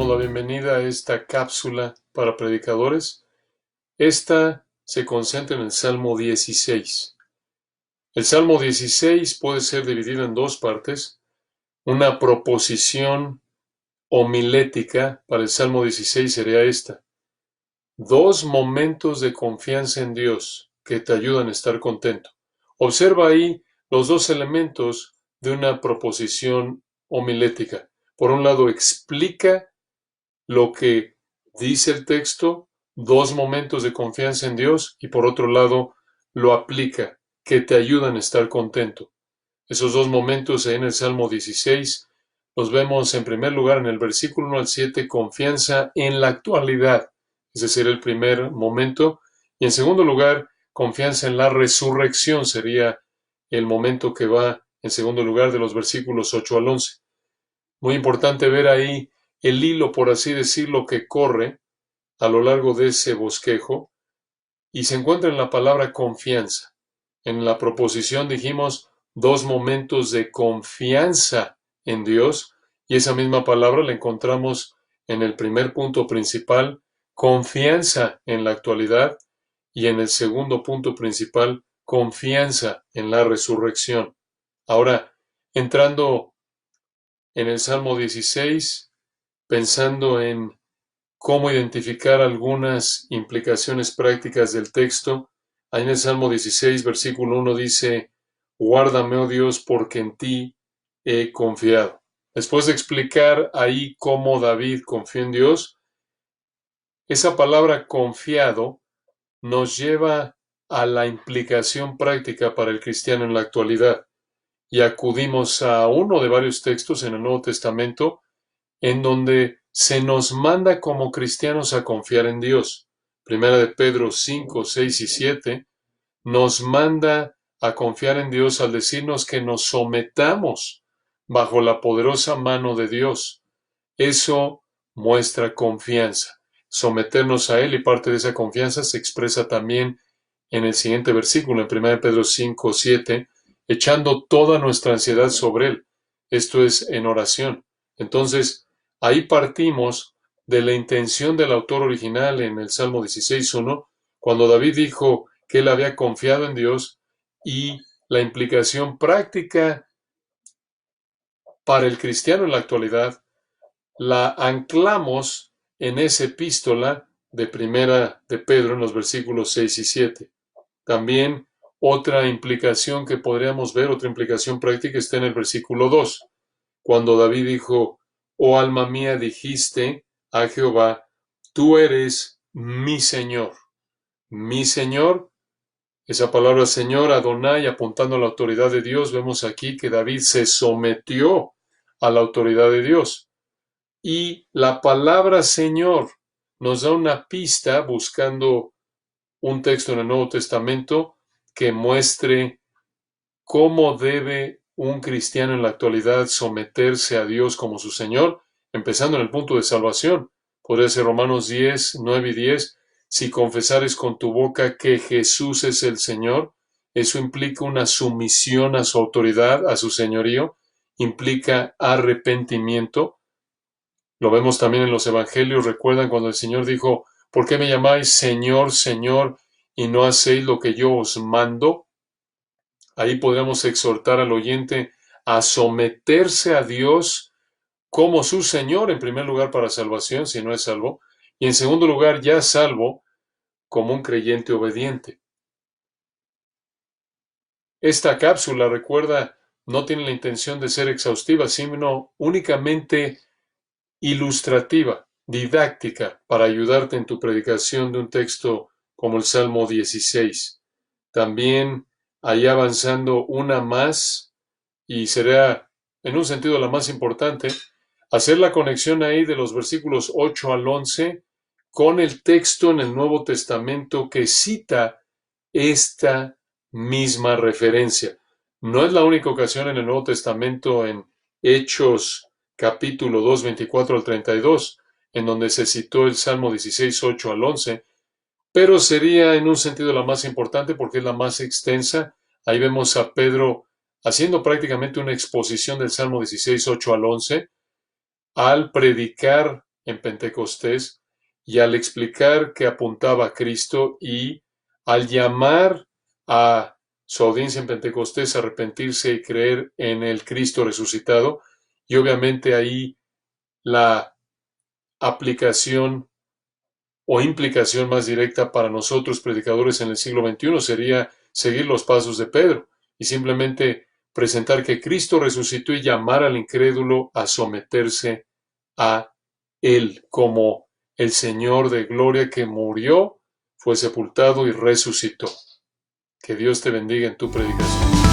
la bienvenida a esta cápsula para predicadores. Esta se concentra en el Salmo 16. El Salmo 16 puede ser dividido en dos partes. Una proposición homilética para el Salmo 16 sería esta: dos momentos de confianza en Dios que te ayudan a estar contento. Observa ahí los dos elementos de una proposición homilética. Por un lado, explica lo que dice el texto, dos momentos de confianza en Dios, y por otro lado, lo aplica, que te ayudan a estar contento. Esos dos momentos en el Salmo 16 los vemos en primer lugar en el versículo 1 al 7, confianza en la actualidad, es decir, el primer momento, y en segundo lugar, confianza en la resurrección sería el momento que va en segundo lugar de los versículos 8 al 11. Muy importante ver ahí el hilo, por así decirlo, que corre a lo largo de ese bosquejo, y se encuentra en la palabra confianza. En la proposición dijimos dos momentos de confianza en Dios, y esa misma palabra la encontramos en el primer punto principal, confianza en la actualidad, y en el segundo punto principal, confianza en la resurrección. Ahora, entrando en el Salmo 16, pensando en cómo identificar algunas implicaciones prácticas del texto, ahí en el Salmo 16, versículo 1 dice: guárdame, oh Dios, porque en ti he confiado. Después de explicar ahí cómo David confió en Dios, esa palabra confiado nos lleva a la implicación práctica para el cristiano en la actualidad. Y acudimos a uno de varios textos en el Nuevo Testamento en donde se nos manda como cristianos a confiar en Dios. Primera de Pedro 5, 6 y 7 nos manda a confiar en Dios al decirnos que nos sometamos bajo la poderosa mano de Dios. Eso muestra confianza. Someternos a Él, y parte de esa confianza se expresa también en el siguiente versículo, en 1 Pedro 5, 7, echando toda nuestra ansiedad sobre Él. Esto es en oración. Entonces, ahí partimos de la intención del autor original en el Salmo 16:1, cuando David dijo que él había confiado en Dios, y la implicación práctica para el cristiano en la actualidad la anclamos en esa epístola de Primera de Pedro en los versículos 6 y 7. También otra implicación que podríamos ver, otra implicación práctica, está en el versículo 2, cuando David dijo: oh alma mía, dijiste a Jehová, tú eres mi Señor. Mi Señor, esa palabra Señor, Adonai, apuntando a la autoridad de Dios, vemos aquí que David se sometió a la autoridad de Dios. Y la palabra Señor nos da una pista, buscando un texto en el Nuevo Testamento que muestre cómo debe un cristiano en la actualidad someterse a Dios como su Señor, empezando en el punto de salvación. Podría ser Romanos 10, 9 y 10. Si confesares con tu boca que Jesús es el Señor, eso implica una sumisión a su autoridad, a su señorío, implica arrepentimiento. Lo vemos también en los evangelios. Recuerdan cuando el Señor dijo: ¿por qué me llamáis Señor, Señor, y no hacéis lo que yo os mando? Ahí podríamos exhortar al oyente a someterse a Dios como su Señor, en primer lugar para salvación, si no es salvo, y en segundo lugar, ya salvo, como un creyente obediente. Esta cápsula, recuerda, no tiene la intención de ser exhaustiva, sino únicamente ilustrativa, didáctica, para ayudarte en tu predicación de un texto como el Salmo 16. También, ahí avanzando una más, y será en un sentido la más importante, hacer la conexión ahí de los versículos 8 al 11 con el texto en el Nuevo Testamento que cita esta misma referencia. No es la única ocasión en el Nuevo Testamento, en Hechos capítulo 2, 24 al 32, en donde se citó el Salmo 16, 8 al 11, pero sería en un sentido la más importante porque es la más extensa. Ahí vemos a Pedro haciendo prácticamente una exposición del Salmo 16, 8 al 11, al predicar en Pentecostés, y al explicar que apuntaba a Cristo y al llamar a su audiencia en Pentecostés a arrepentirse y creer en el Cristo resucitado, y obviamente ahí la aplicación o implicación más directa para nosotros predicadores en el siglo XXI sería seguir los pasos de Pedro y simplemente presentar que Cristo resucitó y llamar al incrédulo a someterse a Él como el Señor de gloria que murió, fue sepultado y resucitó. Que Dios te bendiga en tu predicación.